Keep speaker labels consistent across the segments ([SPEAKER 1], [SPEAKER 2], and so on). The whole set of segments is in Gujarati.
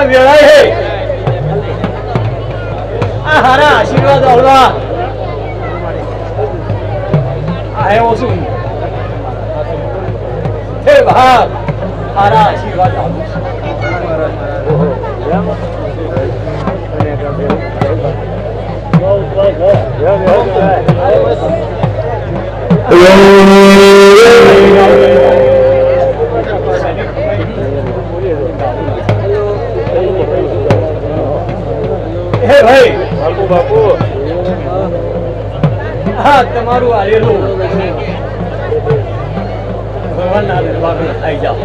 [SPEAKER 1] વેળાએ હે આ હારા આશીર્વાદ આવવા આવ્યો છું હે ભાગ હારા આશીર્વાદ આવું હે ભાઈ બાપુ બાપુ હા તમારું આલેલું ભગવાનના દરબારમાં આવી જાવ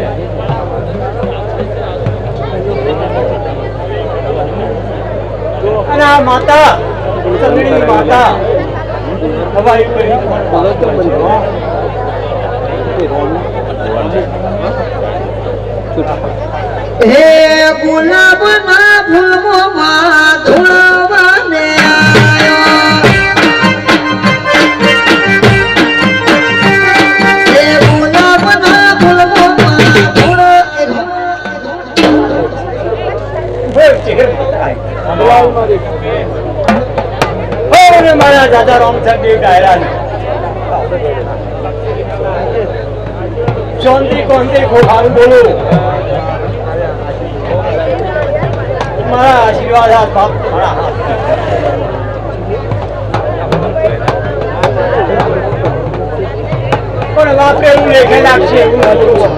[SPEAKER 1] અને આ માતા ચંદડીની માતા હવાઈ કરી
[SPEAKER 2] હે ગુલાબ ના ફૂલમો માં ધોળવાને
[SPEAKER 1] મારા દાદા રામચંદ્ર ડાયરા ને ચોંદી કોંદી ખૂબ સારું બોલું મારા આશીર્વાદ હાથ બાપ મારા હાથ પણ બાપે એવું લેખે લાગશે એવું નતું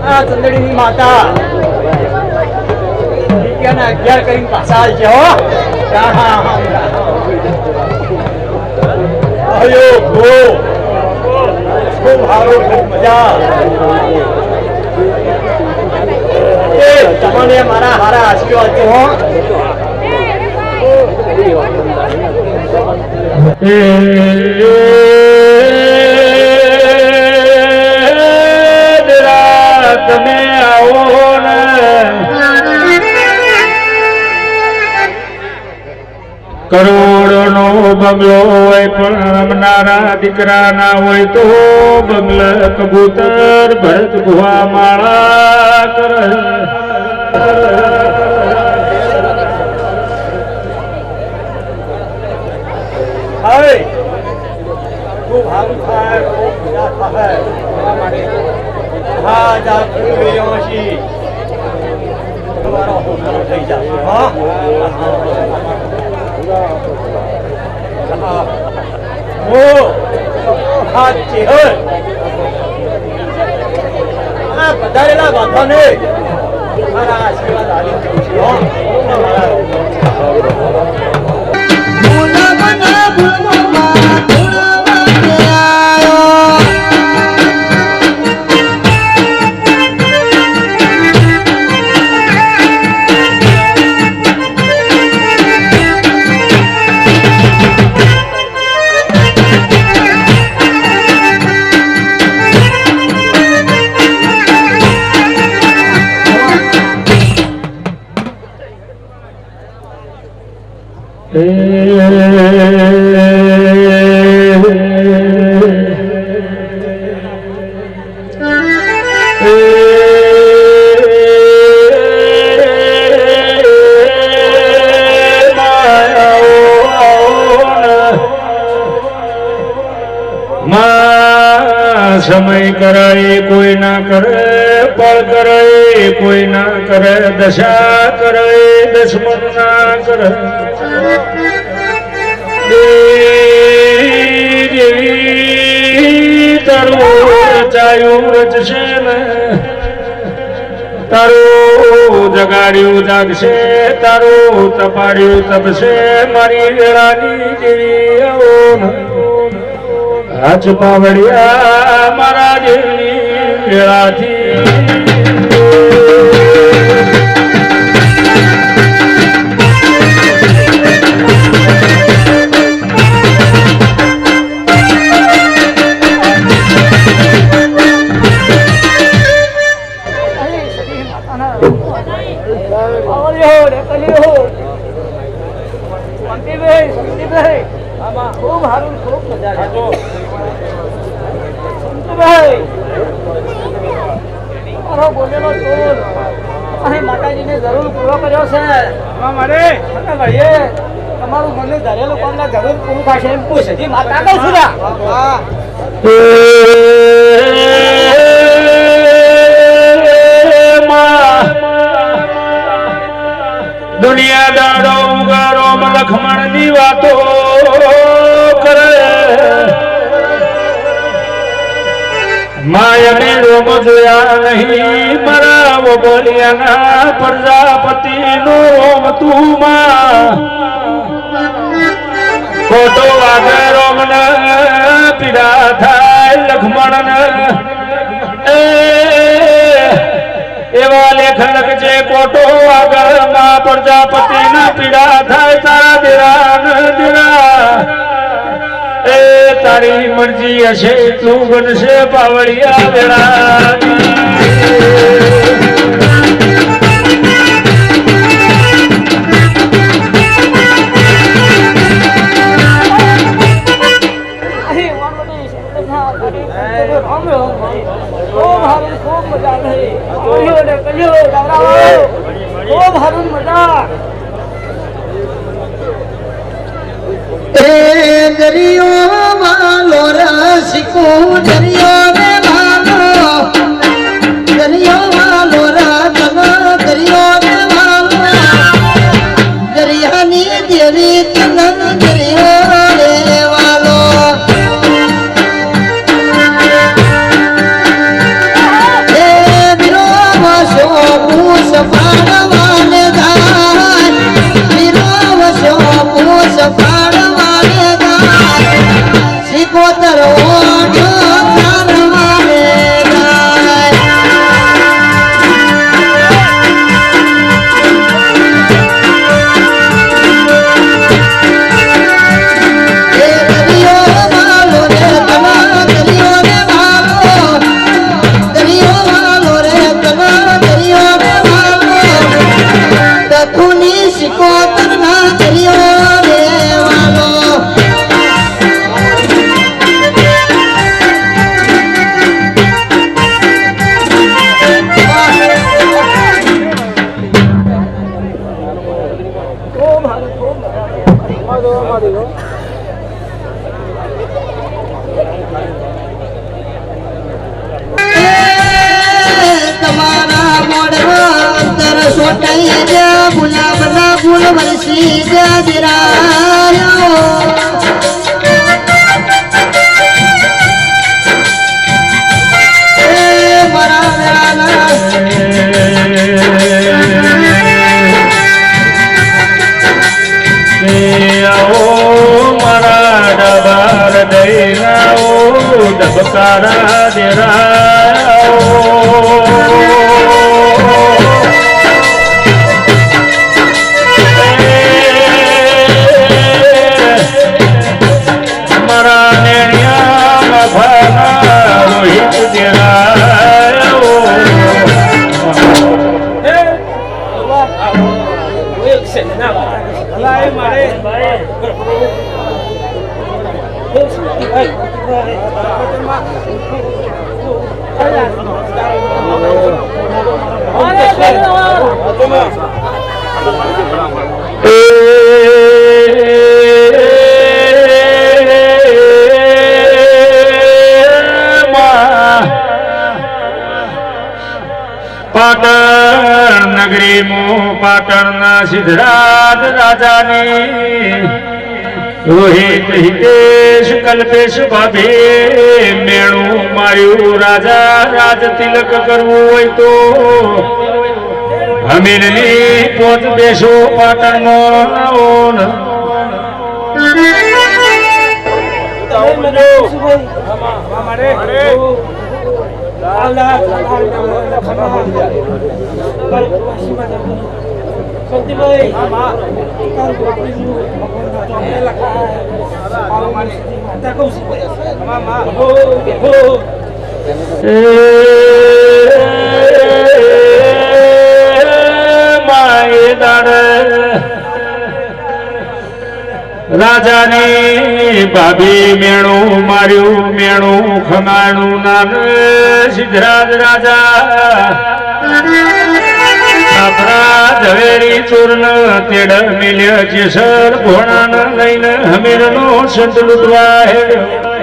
[SPEAKER 1] આ ચંદડીની માતા 11 કરીને પાછા આવશે હો અયો ખૂબ સારું ખૂબ મજા તમને મારા હારા આશીર્વાદ છે હો તમે આવો ને કરોડો નો બંગલો હોય પણ રમનારા દીકરા ના હોય તો બંગલા કબૂતર ભરત ભુવા માળા કરે હવે ખૂબ સારું થાય ખૂબ મજા થાય હા જાગૃતિ તમારો હોટલ થઈ જશે હા વધારેલા વાંધા ને મારા આશીર્વાદ આવી સમય કરે કોઈ ના કરે પળ કરે કોઈ ના કરે દશા કરે દુશ્મન ના કરે દેવી તારું રચાયું રચશે ને તારું જગાડ્યું જાગશે તારું તપાડ્યું તપશે મારી વેળાની દેવી આવો હાથ પાવડિયા મારા દેવની વેળાથી ખૂબ સારું ખૂબ મજા આવે
[SPEAKER 3] તમારો બોલેલો ટોલ અહીં માતાજીને જરૂર પૂરો કર્યો છે. મારે ભાઈએ તમારું મને ધરેલું કામ જરૂર પૂરું થશે એમ પૂછે જી માતા કહું છું ના.
[SPEAKER 1] દુનિયા દાડો ઉગારો લખમણ ની વાતો કરે માયને રોમ જોયા નહીં મારા બોલિયાના પ્રજાપતિ નો રોમ તું માં ખોટો વાગે રોમ ને પીડા થાય લખમણ ને એવા લેખ લખજે કોટો આગળ માં પ્રજાપતિ ના પીડા થાય તારા દેરા એ તારી મરજી હશે તું બનશે પાવડિયા વેળા.
[SPEAKER 2] દરિયો વાલો રસિકો દરિયો ને વાલો દરિયો વાલો રતન દરિયો ને વાલો દરિયાની દેવી તન દરિયો રે વાલો હે બિરો વસો પૂસ પાડવાને જાય બિરો વસો પૂસ પાડવાને સિકોતર ઓઢો કારવાને સિકોતર ના દરિયો રે વાલો તમારા મોઢમાં અંતર સોટાઈ ગયા ગુલાબના ફૂલ વરસી ગયા દિરાયો મારા વેળાના
[SPEAKER 1] આવો મારા ડબાર દૈનાઓ ડબકારા દેરાઓ મારા નેણિયા મફાના રોહિત દેરાઓ પાટણ નગરી મો પાટણ ના સિદ્ધરાજ રાજાની રોહિત હિતેશ કલ્પેશ ભાભે મેણું માર્યું રાજા રાજ તિલક કરવું હોય તો હમીરની પોત બેસો પાટણ માં રાજાની ભાભી મેણું માર્યું મેણું ખમાણું નામ સિદ્ધરાજ રાજા આપણા ઝવેરી ચૂર્ણ તેડ મિલ્ય જેસર ઘોડાને લઈને હમીરનો સંત લૂંટવા હેડ્યો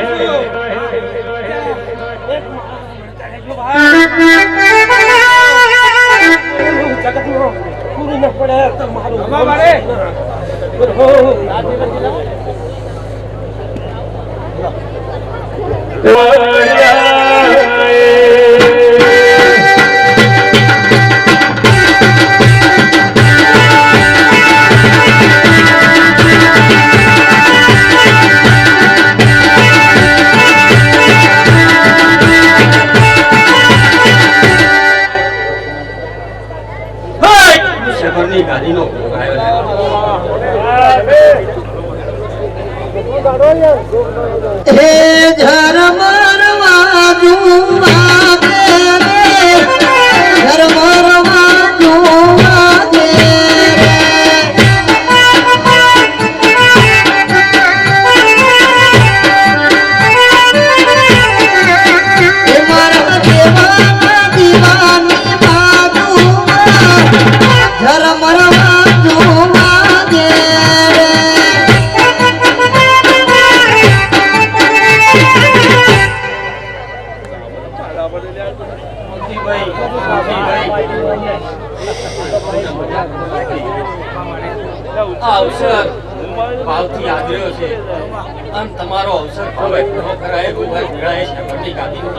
[SPEAKER 3] શેખરની ગાડીનો ભોગ
[SPEAKER 2] હે ઝરમરવા જુવા દે ઝરમરવા જુવા દે હે મારા દેવાના દીવાની બાજુમાં ઝરમરવા જુવા દે
[SPEAKER 3] આ અવસર ભાવથી આદર્યો છે અને તમારો અવસર હવે પૂરો કરાય ગોપાલ ભેળાએ શેખરની ગાદીનો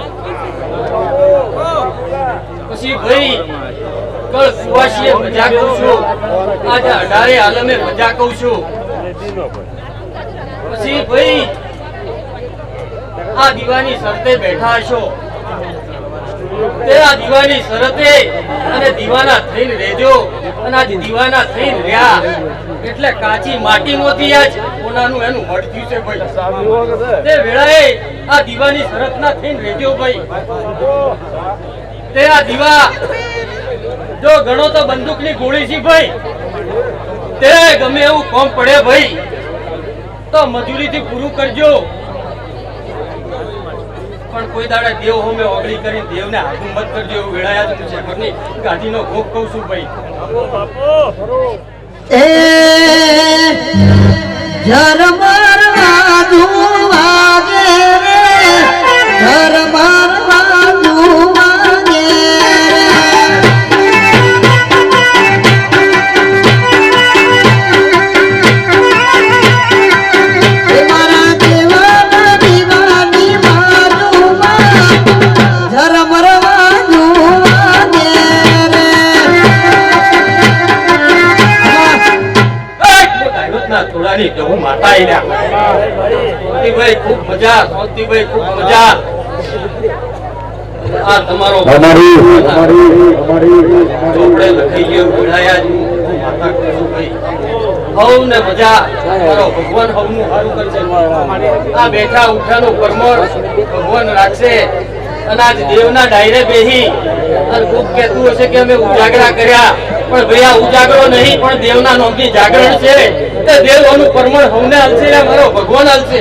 [SPEAKER 3] પછી ભાઈ કળ સુવાસીએ મજા કહું છું આજે 18 આલમે મજા કહું છું પછી ભાઈ આ દીવાની શરતે બેઠા હશો તે આ દીવાની શરતે અને દીવાના થઈને રહેજો અને આજ દીવાના થઈને રહ્યા એટલે કાચી માટીમાંથી આજ કોનાનું એનું મળ થયું છે ભાઈ તે વેળાએ આ દીવાની શરતના થઈને રહેજો ભાઈ તે આ દીવા જો ગણો તો બંદૂકની ગોળી છે ભાઈ તે ગમે એવું કોમ પડે ભાઈ તો મજૂરીથી પૂરું કરજો પણ કોઈ દાડા દેવ હોમે ઓગળી કરીને દેવને હાથું મત કરજો એવું વેળાયા જ શેખરની ગાડીનો ભોગ કહું છું ભાઈ
[SPEAKER 2] એ ઝરમરવા જુવા દે ઝરમરવા જુવા દે મારા દેવાના દીવાની બાજુમાં ઝરમરવા જુવા દે
[SPEAKER 3] થોડાની જવું માતા ભાઈ ખૂબ મજા શાંતિભાઈ ખૂબ મજા આ તમારો ચોપડે લખી ગયો બોલાયા માતા કરું ભાઈ હવ ને મજા મારો ભગવાન હવનું સારું કરશે આ બેઠા ઉઠાનું પરમોર ભગવાન રાખશે અને આજ દેવના ડાયરે બેહી અને ખૂબ કહેતું હશે કે અમે ઉજાગરા કર્યા પણ ભાઈ આ ઉજાગરો નહીં પણ દેવના નોમથી જાગરણ છે તે દેવનું પરમણ હવને હાલશે મારો ભગવાન હાલશે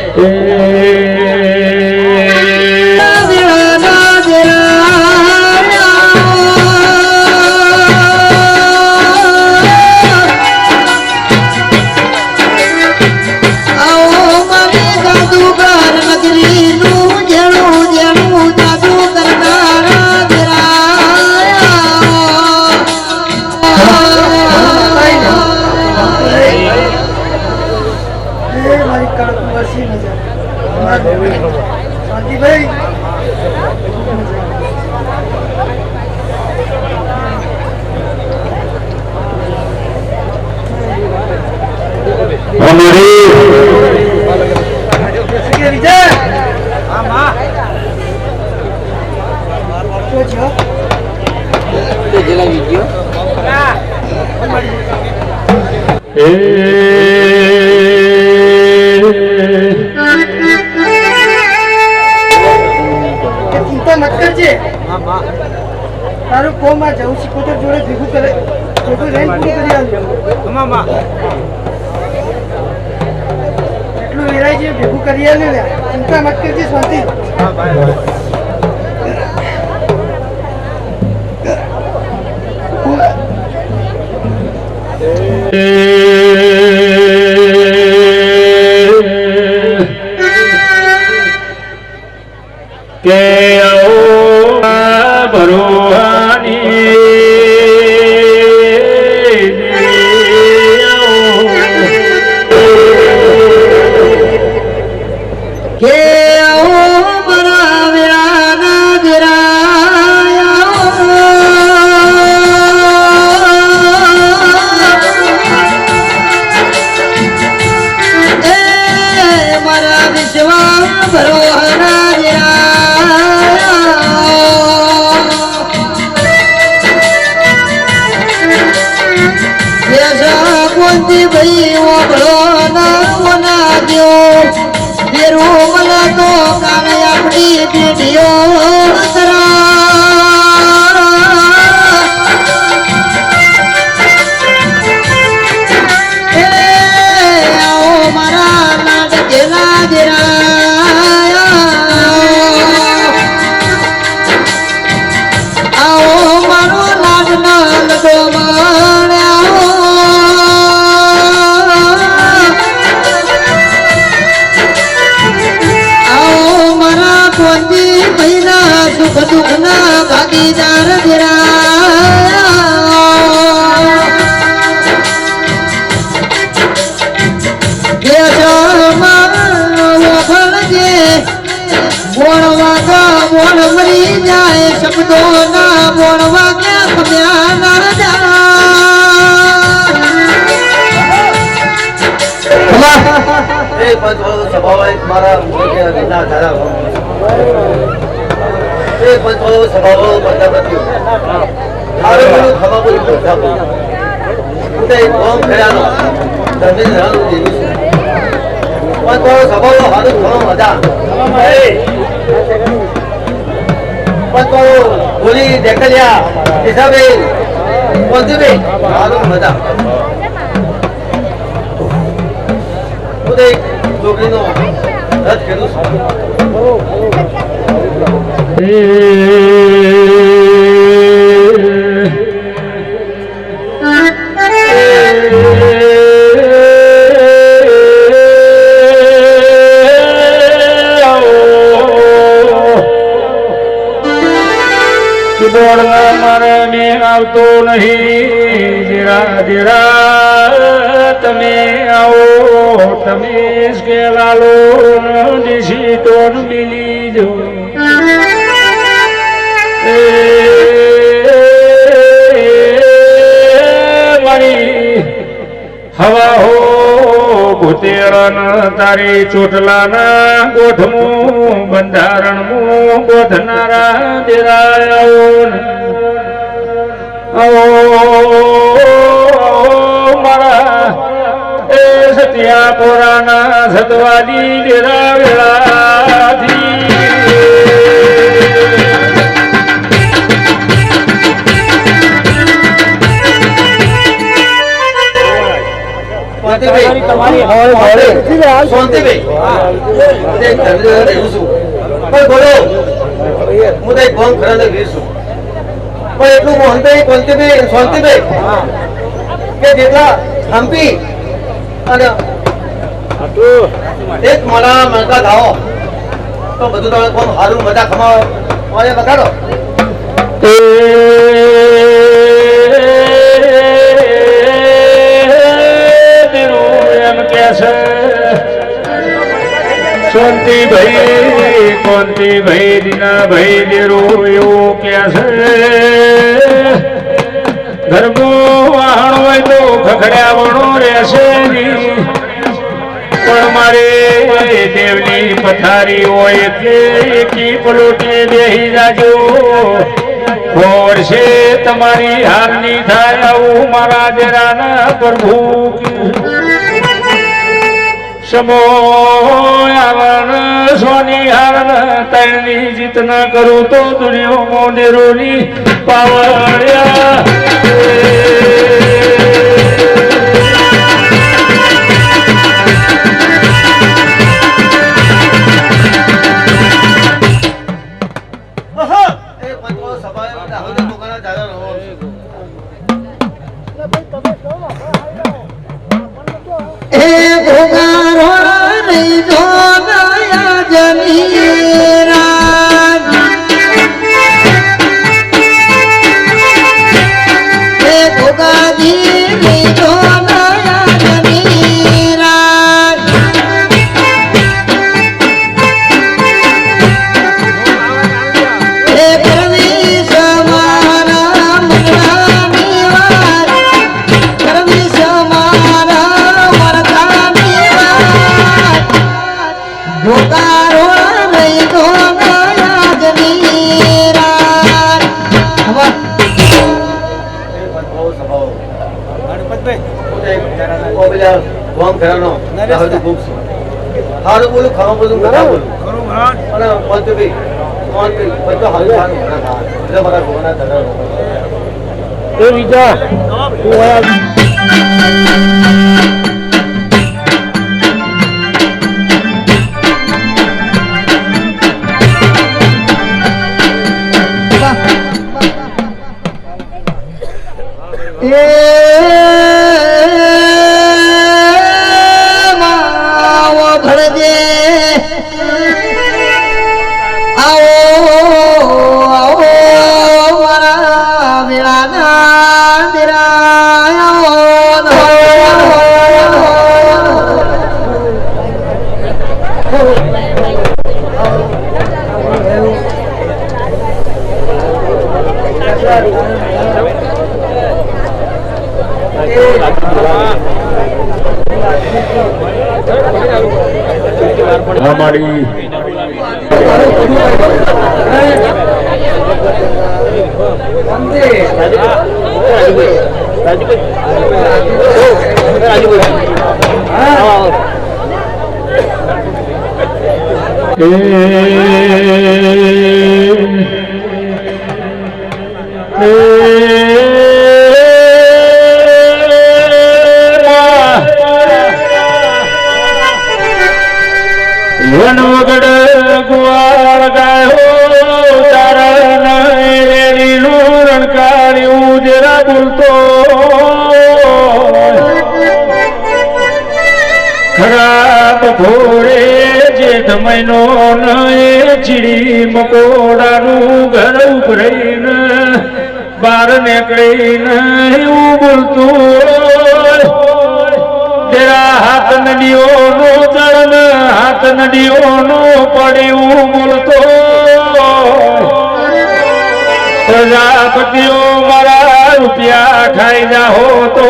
[SPEAKER 2] ચિંતા મત કરજે તારું કોમ આ જવું શીખોતર જોડે ભેગું કરે ભેગું રહીને પૂરું કરી આવ્યું વેરાય છે ભેગું કરી આલે લે ચિંતા મત કરજે શાંતિ
[SPEAKER 1] કે
[SPEAKER 4] ભાઈ ઓગળો ના દો બેરો મને તો કાલે આપણી પેઢીઓ મારા લાડ ગેલા ગેરા આવો મારો લાડ ના લડો દુઃખના ભાગીદાર મોણ મરી જાય શબ્દો ના મોણ વાગ્યા કમ્યા
[SPEAKER 3] મારા એ પંચો સભાઓ બધા નથી આરે મને ખબર પડી બધા ઉતે કોમ ખેલાનો તમે રાણો દેવી છે પંચો સભાઓ હારું ઘણો મજા પંચો ગોલી દેખલિયા હિસાબે પંચમે હારું મજા ઉતે છોકરીનો રદ કર્યું
[SPEAKER 1] મારે મેં આવતો નહીં જીરા જીરા તમે આવો તમે કે લાલો દેશી ટોન મિલી જો મારી હવા હો ભૂતેરણ તારી ચોટલાના ગોઠમું બંધારણમું ગોઠનારા દેરાયો મારા એ સત્યા પોરાના સતવાદી ડેરા વેળાથી
[SPEAKER 3] તમારી હવે શાંતિભાઈ બોલો હું તો ફોન ખરા વીર છું પણ એટલું મોહનભાઈ શાંતિભાઈ કે જેટલા હમ્પી અને એક મારા મણકા ધાવો તો બધું તમે કોમ સારું મજા ખમાવો મને બગાડો
[SPEAKER 1] શાંતિ ભાઈ કોંતિ ભાઈ દીના ભાઈ દેરો એવું કે છે ઘરમાં વાહણ હોય તો ખખડ્યા વણો રહેશે પણ મારે દેવની પથારી હોય એટલે એકી પલોટે બેહી જાજો વર્ષે તમારી હારની થાય આવું મારા દેરાના પ્રભુ સમોયાવન સોની હારન તણની જીત ના કરું તો દુનિયો મોનેરોની પાવળ્યા
[SPEAKER 3] તારા રહો છો.
[SPEAKER 4] એ ભોગારો નહીં જો નયા જમીરાજ એ ભોગાજી નહીં જો નયા જમીરાજ એ કરવી સમારા મનરાની વાત કરવી સમારા મરતાની વાત ભોગારો નહીં જો નયા જમીરાજ
[SPEAKER 3] બહુ સ્વભાવ. ગોમ ઘરાનો રાહુલ ખૂબ છે. સારું બોલું ખરાબ બોલું ખરાબ બોલું અને પંચભાઈ બધું સારું સારું ઘણા થાય એટલે મારા ગોવાના ધરા
[SPEAKER 1] એ બીજા તું આ
[SPEAKER 4] માવો ભરજે આવો મારા વેળાના દેરાયો
[SPEAKER 1] અમારી વનવગડ ગુવાળ ગાયો તારણ રેડીનું રણકાર્યું જરા બોલતો ખરાબ ઘોડે જેઠ મહિનો ન એ ચીડી મકોડાનું ઘર ઉભરાઈને બાર નીકળીને એવું બોલતું તેરા હાથ નદીઓનો ચરણ હાથ નદીઓનો પડ્યું બોલતો પ્રજાપતિઓ મારા રૂપિયા ખાઈ જાહો તો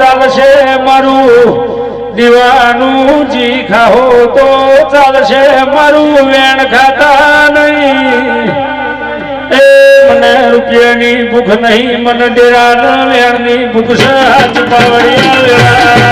[SPEAKER 1] ચાલશે મારું દીવાનું જી ખાહો તો ચાલશે મારું વેણ ખાતા નહીં એ મને રૂપિયાની ભૂખ નહીં મને ડેરાના વેણની ભૂખ સાચ પાવડિયા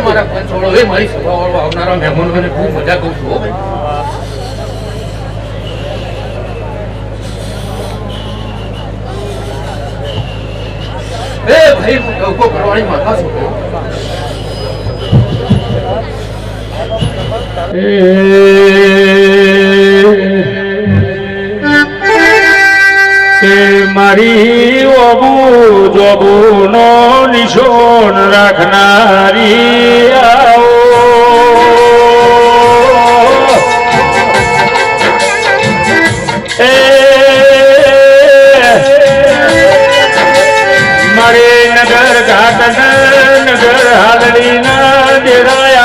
[SPEAKER 3] મારા પંચોળો એ મારી સભા વાળો આવનારા મહેમાનોને ખૂબ મજા કરું છું હો ભાઈ. એ ભાઈ ઉભો કરવાની માથા શું
[SPEAKER 1] એ કે મારી ઓબુ જોબુનો નિશોન રાખનારી આવો એ મારે નગર ઘાટ નગર હાલડી ના ડેરાયા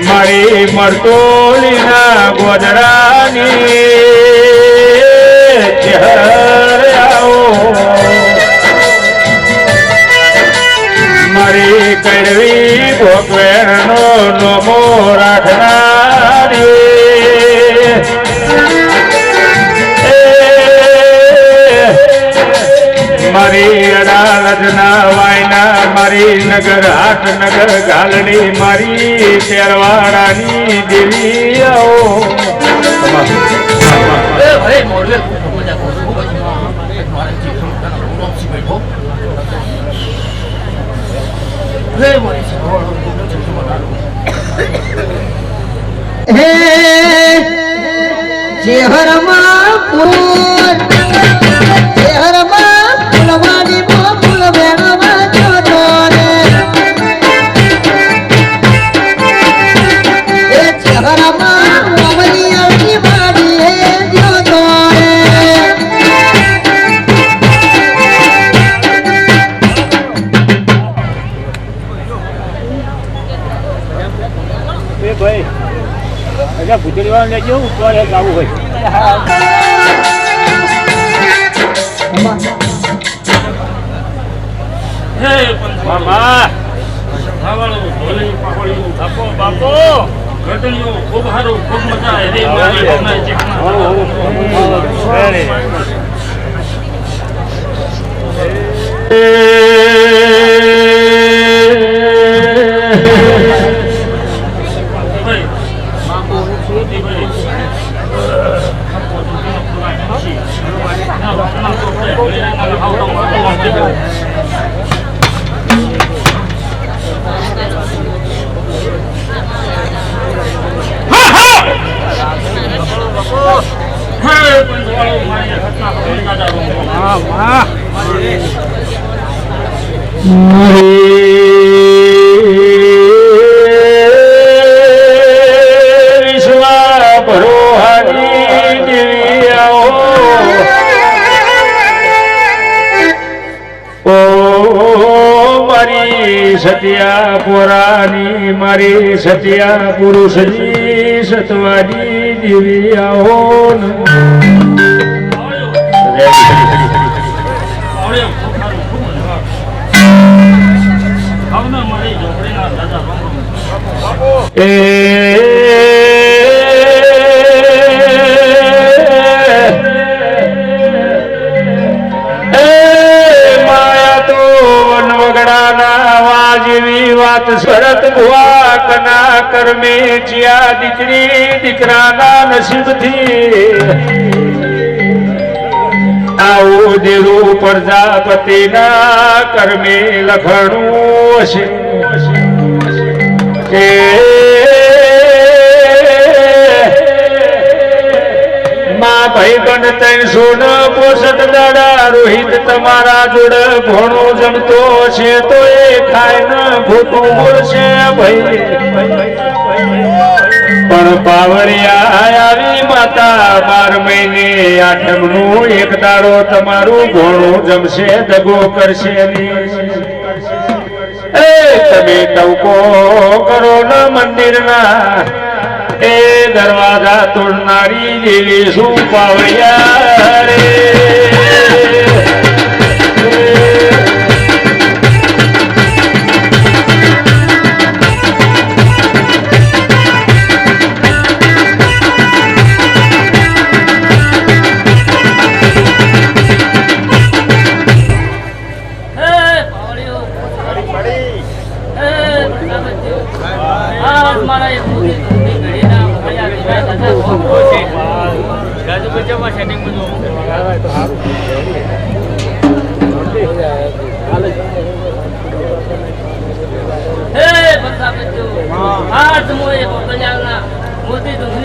[SPEAKER 1] મારી મરતોલી ના ગોજરાની ચહેરાઓ મારી કડવી ભોગવેણનો નમો રાખનારી મારી અડાલજના વાયના મારી નગર હાટ નગર ગાલડી મારી તેરવાડાની દેવી આવો
[SPEAKER 4] હે ચહેરમાં પૂર ચહેરમાં ફૂલવાડી ફૂલ વેણવા જોતો રે એ ચહેરમાં મોમલી અવની વાડી હે જોતો
[SPEAKER 1] એ ભાઈ અચ્છા ભૂતળી વાળા લેજો ઉપર આવું હોય મામા ખાવાનું ભોલી પાપડી બાપો બાપો ઘટણીઓ ખૂબ સારું ખૂબ મજા આવી મારી ભાવના સત્યા પુરાની મારી સત્યા પુરુષની સતવાદી દેવી આવો શરત ભુવા કના કર્મે જ્યા દીકરી દીકરાના નસીબથી આવું દેવું પ્રજાપતિના કર્મે લખણું છે કે માં ભાઈ બન 365 દાડા રોહિત તમારા જોડે ભોણો જમતો છે તો એ ખાય ન ભૂતું બોલશે ભાઈ પણ પાવરિયા આવી માતા 12 મહિને આઠમનું એક દાડો તમારું ભોણું જમશે દગો કરશે નહીં એ તમે ટવકો કરો ન મંદિરના એ દરવાજા તોડનારી જેવી શું પાવડિયા રે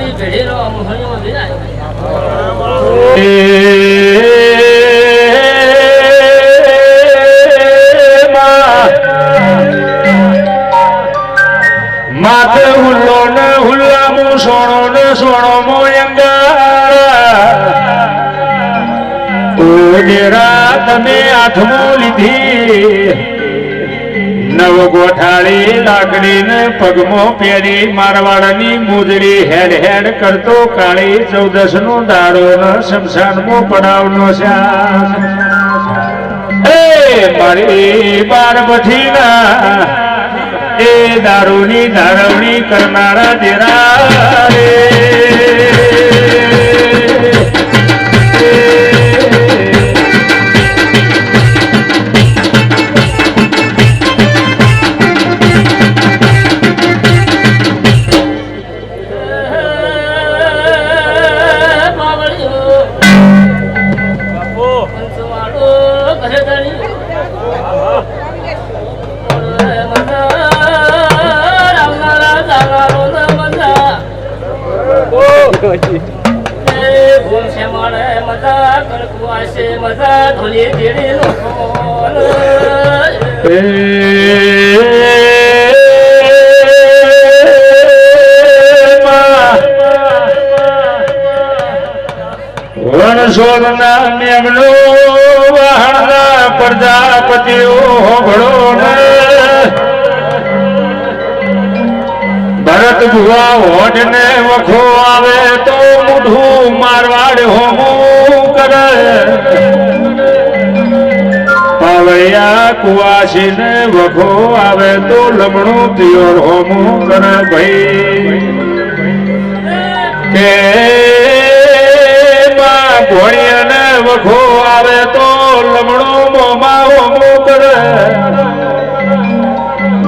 [SPEAKER 3] મારી પેઢીનો મોહણીઓ વિનાય
[SPEAKER 1] માથે હુલ્લો ને હુલ્લામું સોણો ને સોણો મોયંગા ઓ ડેરા તમે હાથમાં લીધી નવ ગોઠાળી લાકડી ને પગમાં પહેરી મારવાડની મુજડી હેડ હેડ કરતો કાળી 14 નો દાડો ને શમશાનમાં પડાવનો એ મારી બાર બઠીના એ દારૂની ધારવણી કરનારા ડેરા રે
[SPEAKER 3] મજા ધોલી ધીરે લોકો
[SPEAKER 1] વણસોરના મેઘનો વહાણના પ્રજાપતિઓ હોભળો ને ભરત ભુવા હોઠ ને વખો આવે તો મૂઢું મારવાડ હોમું કરે પાવળિયા કુવાસી ને વખો આવે તો લમણું પિયોર હોમું કરે ભાઈ કે ઘોડિયાને વખો આવે તો લમણો મોમાં હોમું કરે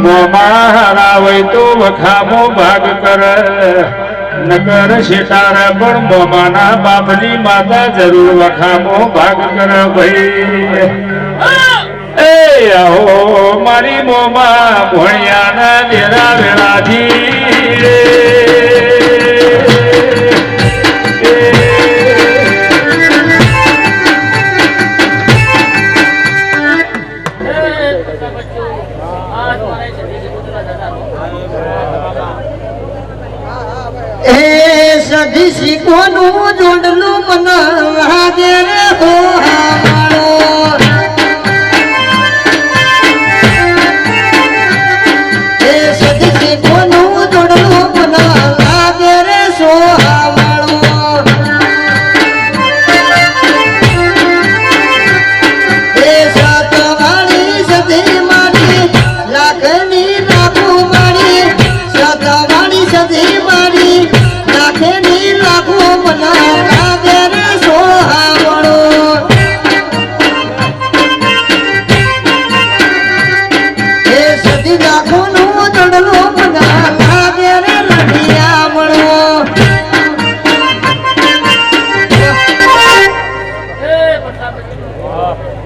[SPEAKER 1] મોમાં હરાવે તો વખામો ભાગ કરે નકર શેટારે પણ મોમાના બાપની માતા જરૂર વખામો ભાગ કરે ભાઈ એ આહો મારી મોમાં ભણિયાના ડેરા વેળાથી
[SPEAKER 4] સધી શીખવાનું જોડલું મને લાગે રે હો હામાળો એ સધી શીખવાનું જોડલું મને લાગે રે સો હામાળો એ સતવાળી સધી મારી લાખની લાખું મારી સતવાળી સધી મારી લાખની લાખો મના લાગે રે સોહાવળો એ સદી લાખોનો દડલો મના લાગે રે લડિયામણો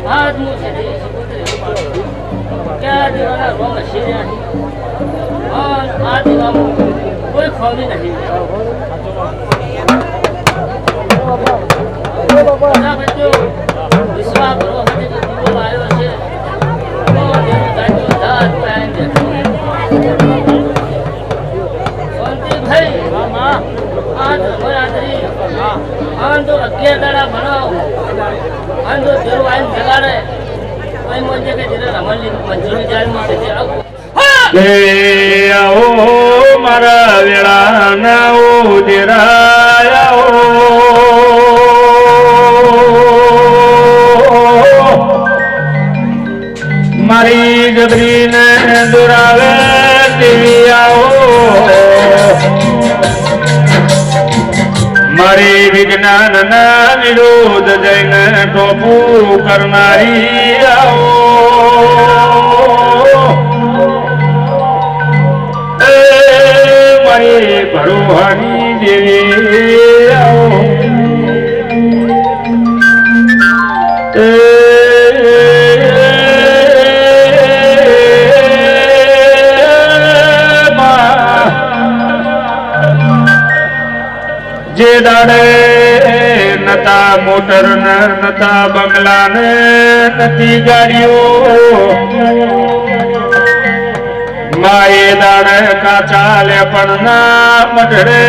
[SPEAKER 3] હાથ મું છે ક્યાં દીવાના રોમ શિર્યા આ દીવામાં કોઈ ખોમી નહીં વિશ્વાસ કરો હજી તો દીવો આવ્યો છે આંધો 11 દાડા ભણાવ આંધો જેવું આઈને જગાડે કોઈ મોજે કે જરા રમણની મંજૂરી જાળમાં છે આવું
[SPEAKER 1] આવો મારા વેળા ના ઉદરાયા મારી ગબરીને દુરાવે તેવી આવો મારી વિજ્ઞાન ના વિરોધ જઈને ટોપું કરનારી આવો મારી ભરુહાની દેવી આવો જે દાડે નતા મોટર ને નતા બંગલા ને નતી ગાડીઓ માએ દાડે કાચા લેપણ ના મઢડે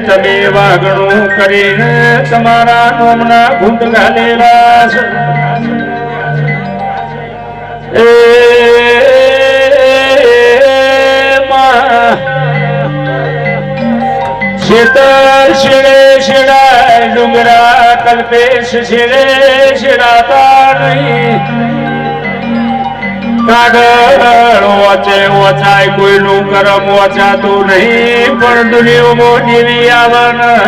[SPEAKER 1] તમે વાગણું કરીને તમારા નોમના ઘૂંટ ઘાલેલા છે એ શીતળ શિડે શિડાય ડુંગરા કલ્પેશ શિડે શિડાતા નહીં કાગળ ઓચે ઓચાય કોઈનું કરમ ઓચાતું નહીં પણ દુનિયામાં જીવી આવવાના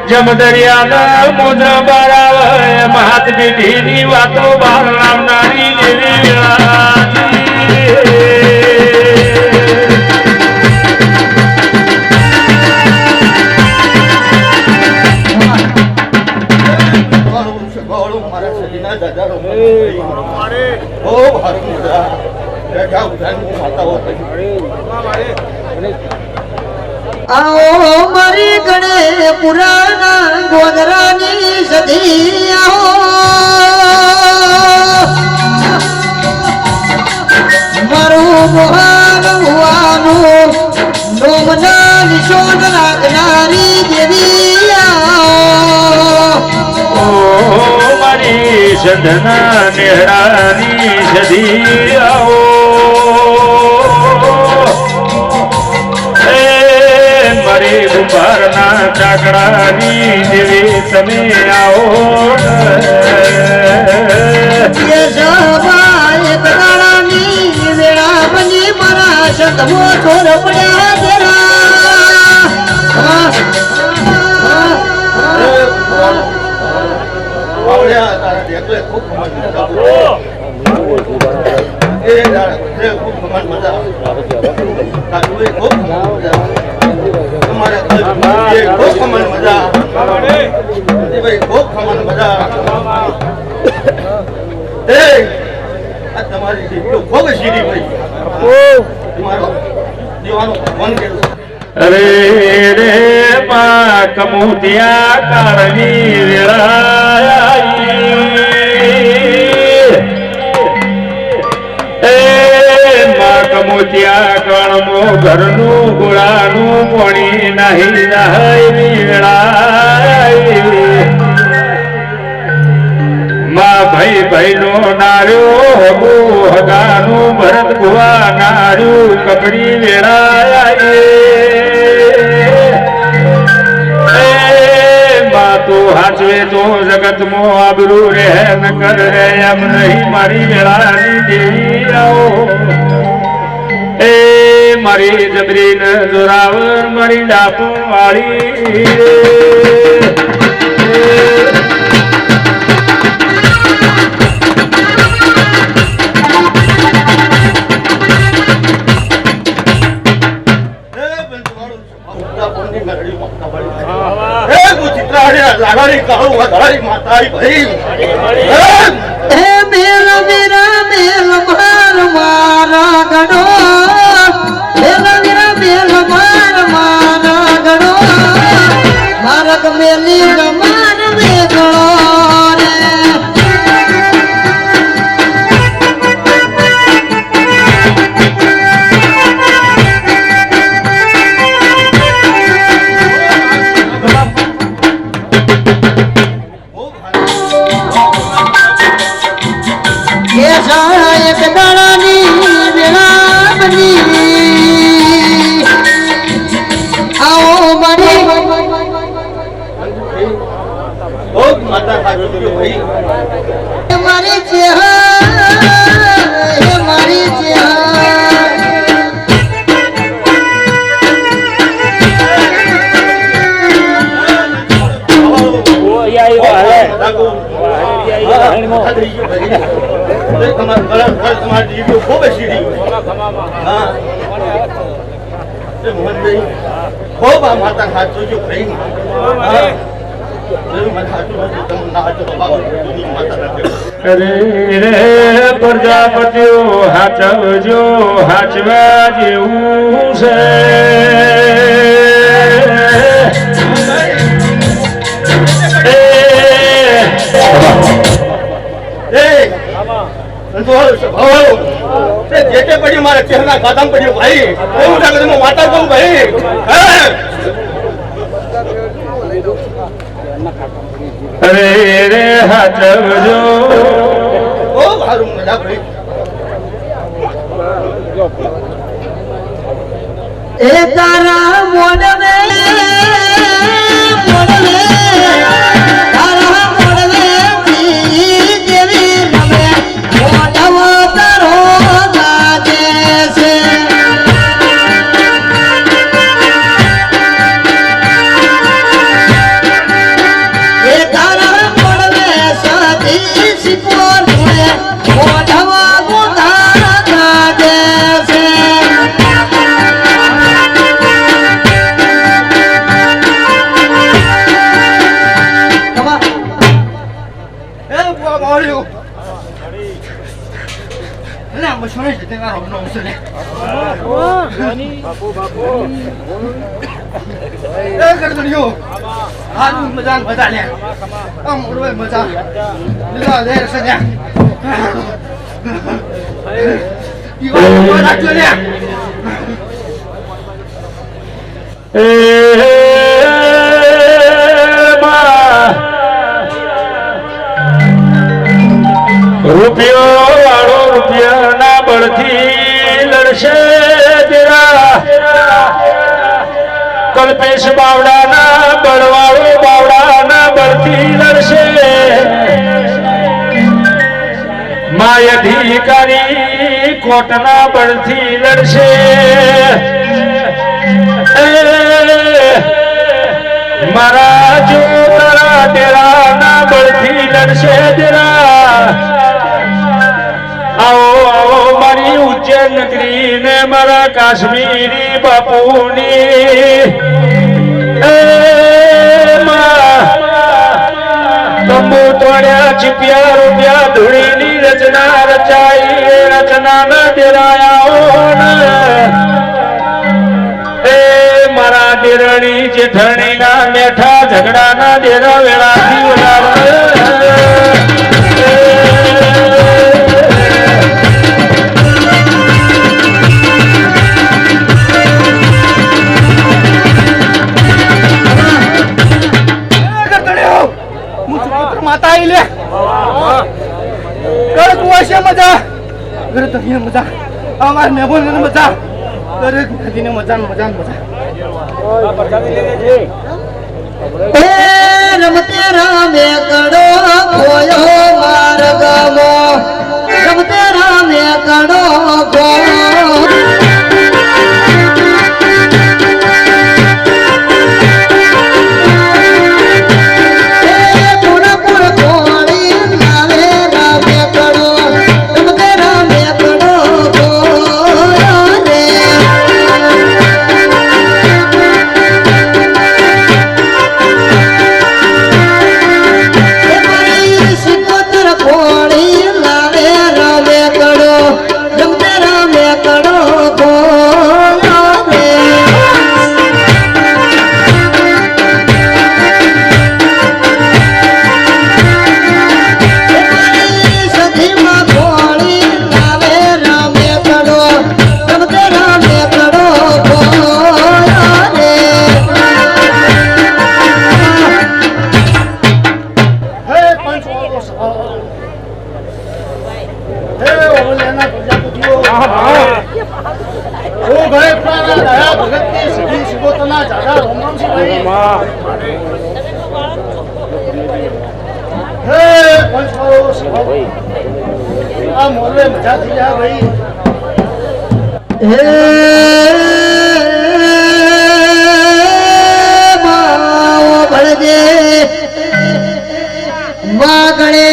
[SPEAKER 1] જમ દરિયાના મુદ્ર બાર આવે હાથ પીઢીની વાતો બહાર લાવનારી જેવી
[SPEAKER 4] આવો મારી ગણે પુરાના ગોદરાની સધી આવો મારું મોહન હુવાનું નોમના નિશોન રાખનારી દેવી આવો
[SPEAKER 1] મારી સધના નેહરાની સધી આવો મારી ગુંભારના ચાકડાની દેવી તમે આવો
[SPEAKER 4] વેળા બની મારા શબ્દો છોડ પડ્યા
[SPEAKER 1] અરે રે મા કમુતિયા કાળની વેળાઈ મા કમુતિયા કણમો ઘરનું ગુળાનું પોણી નાહી નાહી વેળાઈ મા ભાઈ ભાઈ નો નાર્યો હગુ હગાનું ભરત ભુવા નાર્યું કબડી વેળાય મા તું હાચવે તો જગત મો આબરૂ રહે ન કર રે એમ નહીં મારી વેળાની દેવી આવો એ મારી જબરી ન જોરાવર મારી ડાપુ વાળી
[SPEAKER 4] મેરા મેરા મેલ માર મારા ગણો મેરા મેરા મેલ માર મારા ગણો મારક મેલી માર મે ગણો એક દાડાની વેળા બની આવો મારી મારી ચેહરા મારી
[SPEAKER 3] ખૂબ આ માતા સાચું જો ભાઈ
[SPEAKER 1] અરે રે પ્રજાપતિઓ હાચવજો હાચવા જેવું છે
[SPEAKER 3] તેના ગાધામ પડ્યો ભાઈ એવું લાગે છે હું વાતા કહું ભાઈ
[SPEAKER 1] અરે રે હાચવજો
[SPEAKER 3] ઓ મારું મજા ભાઈ
[SPEAKER 4] એ તારા મોડવે તારા મોડવે દેવી રમે મોડવો તારો લાગે છે એ તારા મોડવે સતી સિકોર મોડવો ગુંધા લાગે છે
[SPEAKER 1] રૂપિયો વાળો રૂપિયાના બળથી લડશે તેરા કલ્પેશ બાવડાના બળવાળો બાવડાના બળથી લડશે માય અધિકારી કોટના બળથી લડશે મારા જો તારા તેરાના બળથી લડશે તેરા આવો આવો મારી ઉજ્જૈન નગરી ને મારા કાશ્મીરી બાપુની તંબુ તોડ્યા ચીપિયા રૂપિયા ધૂળીની રચના રચાઈ રચના ન ડેરાયા એ મારા દેરણી જેઠણી ના મેઠા ઝઘડા ના ડેરા વેળાથી ઉડાવે
[SPEAKER 2] માતા આઈ લે કર કુવાશે મજા ઘર તને મજા અમાર મેબોન ને મજા દરેક નદીને મજા મજા મજા
[SPEAKER 4] એ રમતે રામે કડો ખોયો માર્ગમો રમતે રામે કડો ખોયો
[SPEAKER 2] મોરવે મજા થઈ જાય ભાઈ
[SPEAKER 4] માગણે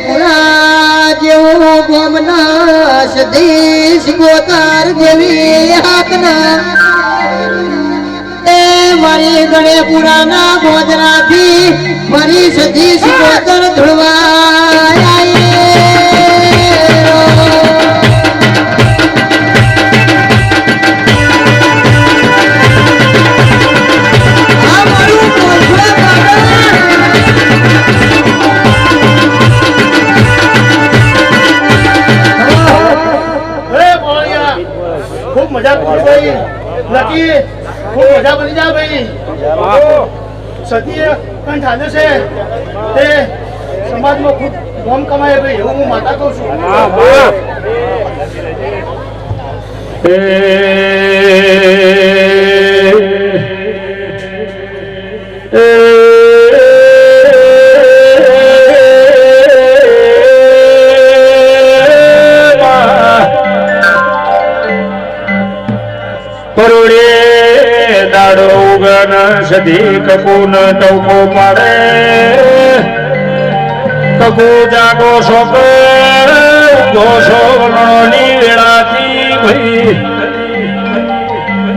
[SPEAKER 4] પુરા જેવો ગોમના સદી સિગોતાર જેવી હાથના એ મારી ગણે પુરાના ભોજરાથી મારી સદી સિગોતર ધુળવા
[SPEAKER 2] રાજા બની જા ભાઈ સતીએ કંઠ હાલે છે તે સમાજમાં ખૂબ નામ કમાય ભાઈ એવું હું માતા કહું છું
[SPEAKER 1] પરોડે દાડો ઉગન સધી કકુન ટવકો પાડે કકુ જાગો શોક ગોશોની વેળાથી ભાઈ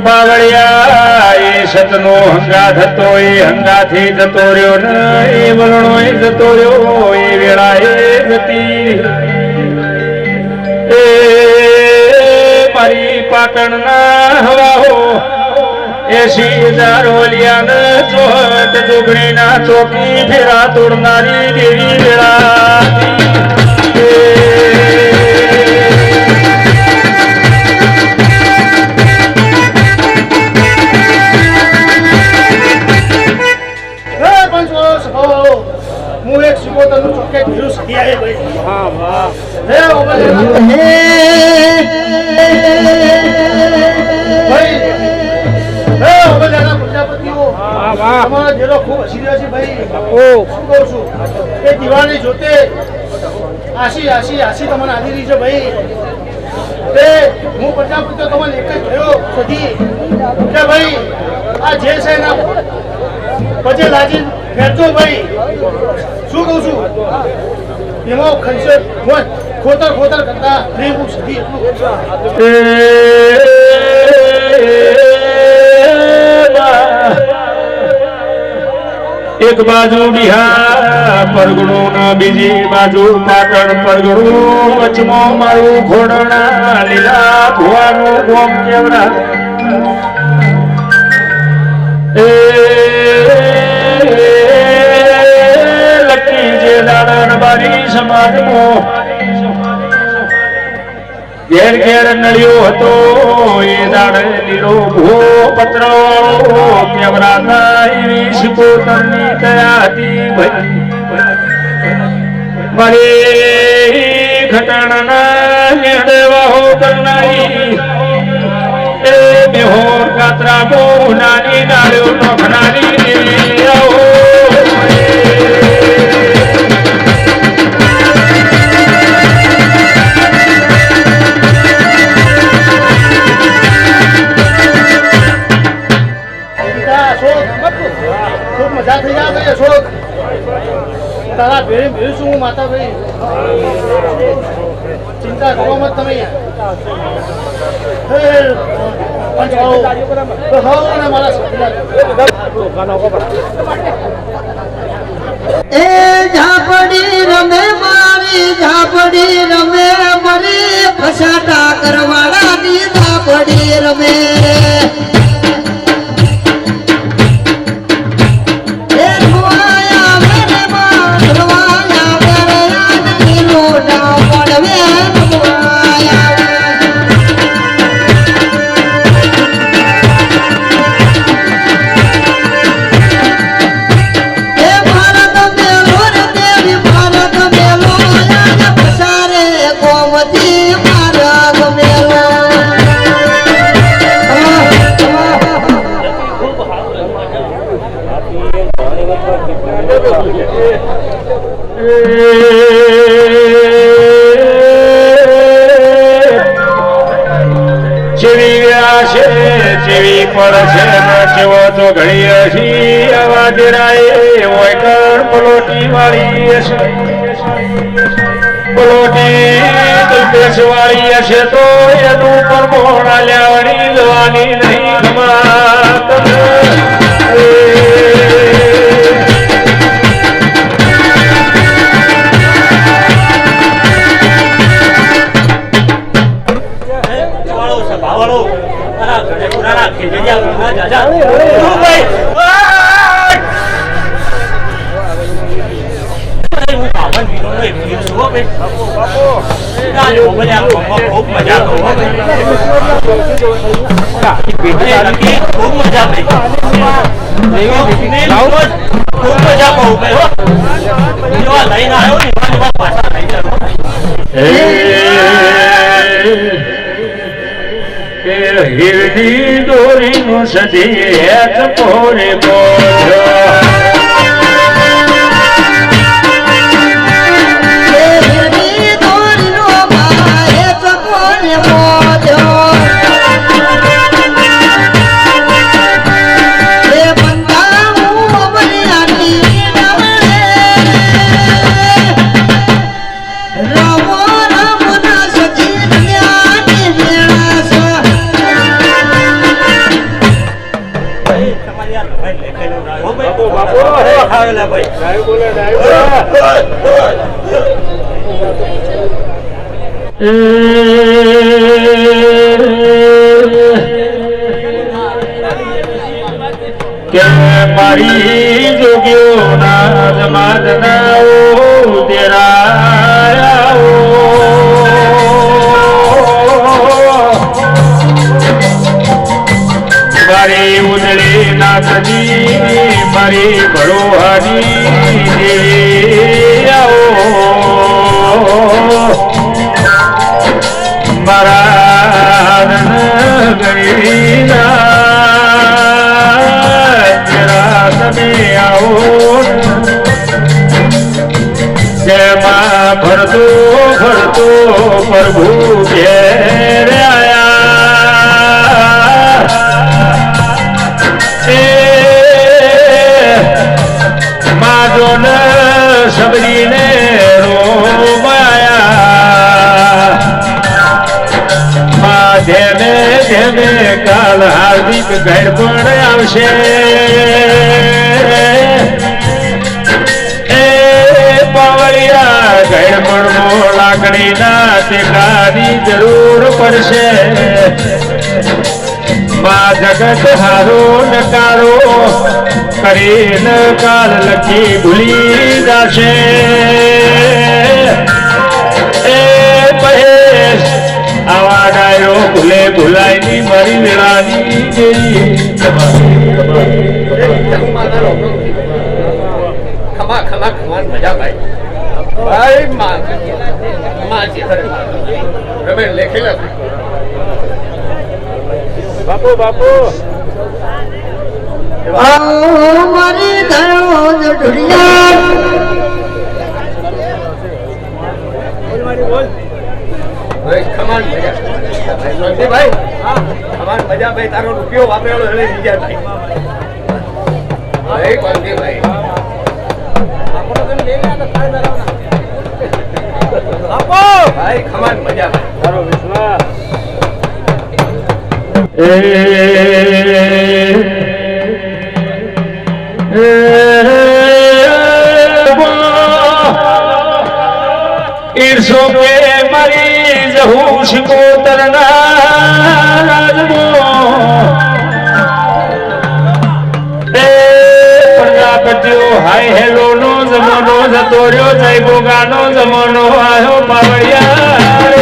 [SPEAKER 1] પાવળિયા એ સતનો હંગા થતો એ હંગાથી જતો રહ્યો ને એ વલણો એ જતો રહ્યો એ વેળા એ ગતી એ મારી પાટણના હવાઓ 80,000 ઓલિયાના ચોહટ જોગણીના ચોકી ફેરા તોડનારી દેવી વેળા
[SPEAKER 2] હું એક સિકોતરનું ચોકે ધીરું સધી આવે ભાઈ હા વાહ પ્રજાપતિઓ તમારા જેલો ખૂબ હસી રહ્યા છે ભાઈ શું કહું છું એ દિવાળી જોતે આશી તમને આવી રહી છે ભાઈ તે હું પ્રજાપતિઓ તમને એક જ થયો સધી કે ભાઈ આ જે છે એના પછી લાજી ફેરતો ભાઈ શું કહું છું એમાં ખર્ચે ખોતર કરતા નહીં હું સધી
[SPEAKER 1] એક બાજુ બિહાર પરગણું ના બીજી બાજુ પાટણ પરગણું વચમાં મારું ઘોડણા લીલા ભુવાનું ગોમ કેવડા લકી જે દાડન બારી સમાજમાં ઘેર ઘેર નળિયો હતો એ દાડે લીલો ભૂ પત્રો કેવરાતા એવી સિકોતરની દયા હતી મારી ઘટાણાના નિર્દેવાહો કરનારી એ બેહોર કાતરા બહુ નાની નાળ્યો નોખનારી દેવી આવો
[SPEAKER 2] ખૂબ મજા થઈ જાય ભાઈ અશોક તારા ભેળી ભેળી છું હું માતા ભાઈ ચિંતા કરો મત તમે
[SPEAKER 4] એ ઝાપડી રમે મારી ઝાપડી રમે મરી ફસાટા કરવાળાની ઝાપડી રમે જેવી પડશે કેવો તો ઘડી હસી આવા દેરાય હોય કર પલોટી વાળી હશે પલોટી કલ્પેશ વાળી હશે તો એનું પરમોણ આલ્યાવણી જવાની નહીં ખમાત
[SPEAKER 2] મજા
[SPEAKER 3] ખૂબ મજા આવી ખૂબ મજા બહુ લઈને આવ્યો ને પાછા લઈ જાવ
[SPEAKER 1] હિરડી દોરી નું સદી હેત પોરે બોલ્યો કે મારી જોગ્યો ના જમાદનાઓ તેરાઓ મારી ઉદળી નાથજી મારી ભરોહાની મારા ગરીના તમે આવો જેમાં ભરતો ભરતો પ્રભુ ઘેર આયા માધો ન સબરીને રોમાયા ધેમે ધેમે કાલ હાર્દિક ઘર પણ આવશે લાકડી ના ટેકાની જરૂર પડશે માં જગત હારો નકારો કરીને કાલ લખી ભૂલી જશે એ મહેશ આવા ડાયો ભૂલે ભૂલાય ની મારી વેળાની
[SPEAKER 3] ખમા ખમા ખમા મજા ભાઈ ભાઈ માં છે તમે લેખેલા
[SPEAKER 1] બાપુ બાપુ
[SPEAKER 5] મારી ધરો ઢુડિયા
[SPEAKER 3] ખમાન મજા ભાઈ ખમાન મજા ભાઈ તારો રૂપિયો વાપરેલો એટલે બીજા ભાઈ ભાઈ ભાઈ ખમાન મજા તારો વિશ્વાસ
[SPEAKER 1] ઈર્ષો કે મારી જહું શિકોતરના રાજમો પ્રજાપતિઓ હાય હેલો નો જમાનો જતો રહ્યો જય ગોગાનો જમાનો આવ્યો પાવડિયા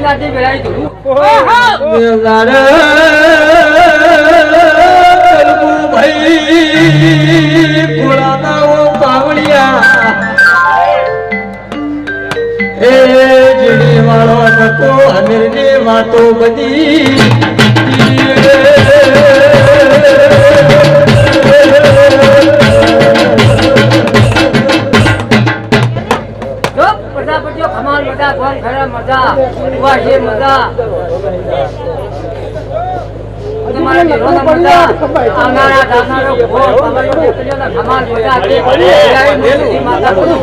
[SPEAKER 3] રાતે વેળાઈ ધોરું
[SPEAKER 1] ભાઈ ભોળાનાઓ પાવડિયા એ જીણી વાળો નકો અમીરની વાતો બધી
[SPEAKER 3] પ્રજાપતિઓ ખમાલ મજા કોણ ખરા મજા વાશે મજા તમારા જીવન મજા આવનારા જાનારો ભોળ તમારી દીકરીઓના ખમાલ મજા કે બધી માતા બોલું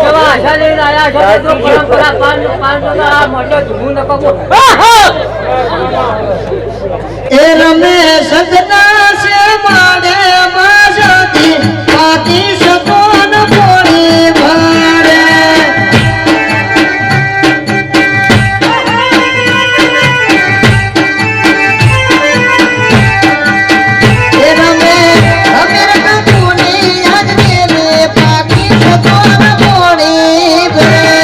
[SPEAKER 3] જવા આશા લઈને આયા છો તો પરંપરા પાન આ મોટો ધૂમ નકો
[SPEAKER 5] એ રમે સદના છે માડે માસતી પાતી સતોન પોણી ભારે એ રમે અમીર કપૂની આજને રે પાતી સતોન પોણી ભારે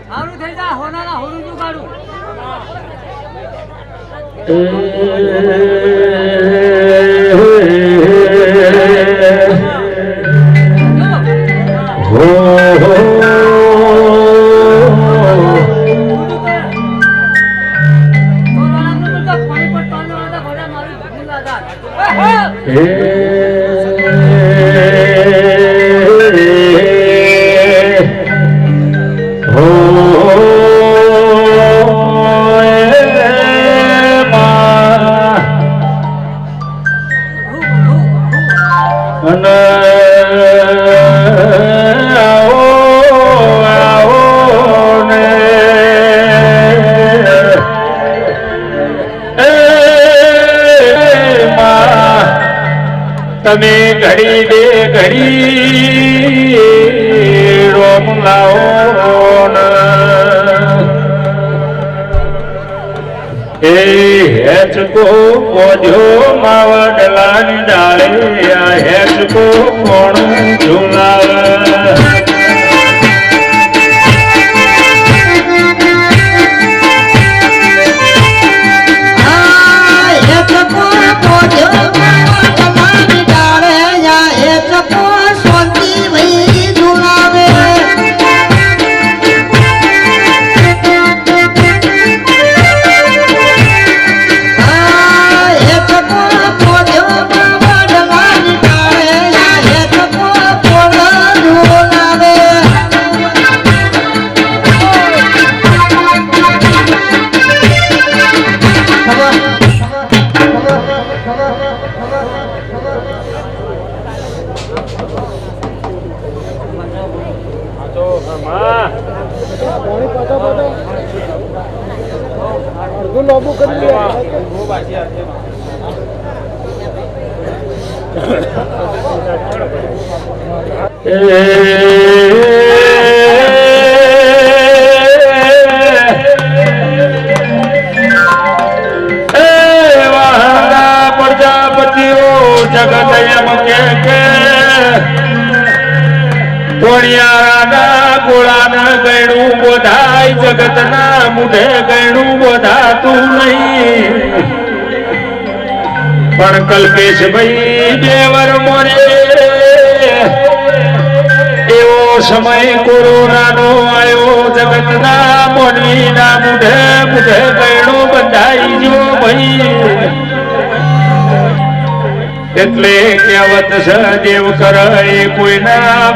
[SPEAKER 3] સારું થઈ જા હોનાના હોરું નું કાઢું
[SPEAKER 1] તમે ઘડી બે ઘડી રોમ લાવો એ હેચકો પોધ્યો માવડલાની ડાળે આ હેચકો કોણ ઝુલાવે પ્રજાપતિઓ જગત એમ કે તોણિયાના ગોળાના ગયણું બોધાય જગતના મુઢે ગયણું બોધાતું નહીં પણ કલ્પેશભાઈ દેવર મોરે એવો સમય કોરોનાનો આવ્યો જગતના મોનવીના મુઢે મુઢે ગયણું બંધાઈ જો ભાઈ એટલે કહેવત સદેવ કરે કોઈના